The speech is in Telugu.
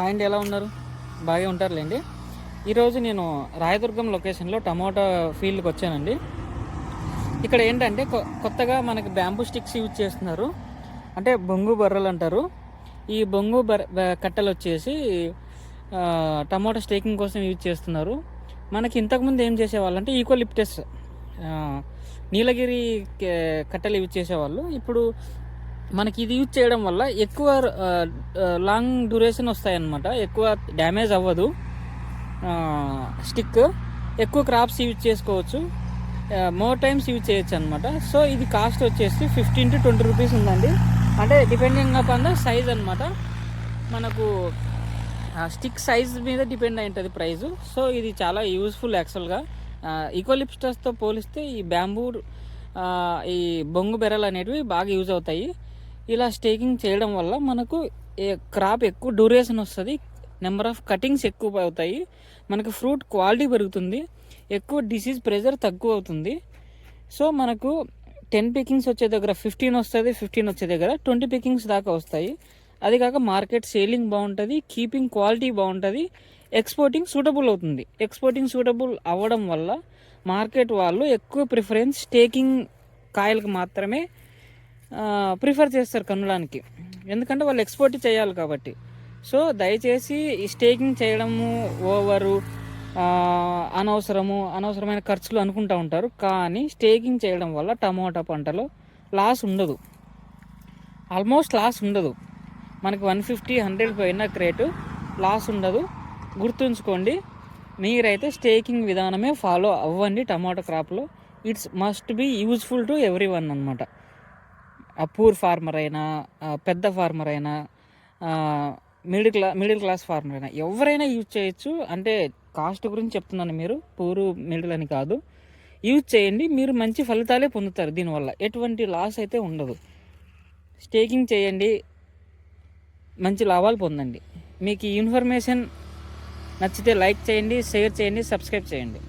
హాయ్ అండి, ఎలా ఉన్నారు? బాగా ఉంటారులేండి. ఈరోజు నేను రాయదుర్గం లొకేషన్లో టమోటా ఫీల్డ్కి వచ్చానండి. ఇక్కడ ఏంటంటే కొత్తగా మనకి బ్యాంబూ స్టిక్స్ యూజ్ చేస్తున్నారు, అంటే బొంగు బర్రెలు అంటారు. ఈ బొంగు కట్టెలు వచ్చేసి టమోటా స్టేకింగ్ కోసం యూజ్ చేస్తున్నారు. మనకి ఇంతకుముందు ఏం చేసేవాళ్ళు అంటే ఈకోలిప్టస్, నీలగిరి కట్టెలు యూజ్ చేసేవాళ్ళు. ఇప్పుడు మనకి ఇది యూజ్ చేయడం వల్ల ఎక్కువ లాంగ్ డ్యూరేషన్ వస్తాయన్నమాట, ఎక్కువ డ్యామేజ్ అవ్వదు స్టిక్, ఎక్కువ క్రాప్స్ యూజ్ చేసుకోవచ్చు, మోర్ టైమ్స్ యూజ్ చేయొచ్చు అనమాట. సో ఇది కాస్ట్ వచ్చేసి 15 to 20 రూపీస్ ఉందండి. అంటే డిపెండింగ్ అపాన్ ద సైజ్ అనమాట, మనకు స్టిక్ సైజ్ మీద డిపెండ్ అయి ఉంటుంది ప్రైస్. సో ఇది చాలా యూస్ఫుల్ యాక్చువల్గా. ఈకోలిప్టస్తో పోలిస్తే ఈ బ్యాంబూ, ఈ బొంగు బెర్రలు అనేటివి బాగా యూజ్ అవుతాయి. ఇలా స్టేకింగ్ చేయడం వల్ల మనకు క్రాప్ ఎక్కువ డ్యూరేషన్ వస్తుంది, నెంబర్ ఆఫ్ కటింగ్స్ ఎక్కువ అవుతాయి, మనకు ఫ్రూట్ క్వాలిటీ పెరుగుతుంది, ఎక్కువ డిసీజ్ ప్రెజర్ తక్కువ అవుతుంది. సో మనకు 10 పికింగ్స్ వచ్చే దగ్గర 15 వస్తుంది, 15 వచ్చే దగ్గర 20 పికింగ్స్ దాకా వస్తాయి. అది కాక మార్కెట్ సేలింగ్ బాగుంటుంది, కీపింగ్ క్వాలిటీ బాగుంటుంది, ఎక్స్పోర్టింగ్ సూటబుల్ అవుతుంది. ఎక్స్పోర్టింగ్ సూటబుల్ అవ్వడం వల్ల మార్కెట్ వాళ్ళు ఎక్కువ ప్రిఫరెన్స్ స్టేకింగ్ కాయలకు మాత్రమే ప్రిఫర్ చేస్తారు కొనడానికి, ఎందుకంటే వాళ్ళు ఎక్స్పోర్ట్ చేయాలి కాబట్టి. సో దయచేసి ఈ స్టేకింగ్ చేయడము ఓవరు, అనవసరమైన ఖర్చులు అనుకుంటూ ఉంటారు. కానీ స్టేకింగ్ చేయడం వల్ల టమోటా పంటలో లాస్ ఉండదు, ఆల్మోస్ట్ లాస్ ఉండదు. మనకి 150-100 పోయిన రేటు లాస్ ఉండదు. గుర్తుంచుకోండి, మీరైతే స్టేకింగ్ విధానమే ఫాలో అవ్వండి టమాటో క్రాప్లో. It's must be useful to everyone అనమాట. పూర్ ఫార్మర్ అయినా, పెద్ద ఫార్మర్ అయినా, మిడిల్ క్లాస్ ఫార్మర్ అయినా ఎవరైనా యూజ్ చేయొచ్చు. అంటే కాస్ట్ గురించి చెప్తున్నాను, మీరు పూరు మిడిల్ అని కాదు. యూజ్ చేయండి, మీరు మంచి ఫలితాలే పొందుతారు. దీనివల్ల ఎటువంటి లాస్ అయితే ఉండదు. స్టేకింగ్ చేయండి, మంచి లాభాలు పొందండి. మీకు ఈ ఇన్ఫర్మేషన్ నచ్చితే లైక్ చేయండి, షేర్ చేయండి, సబ్స్క్రైబ్ చేయండి.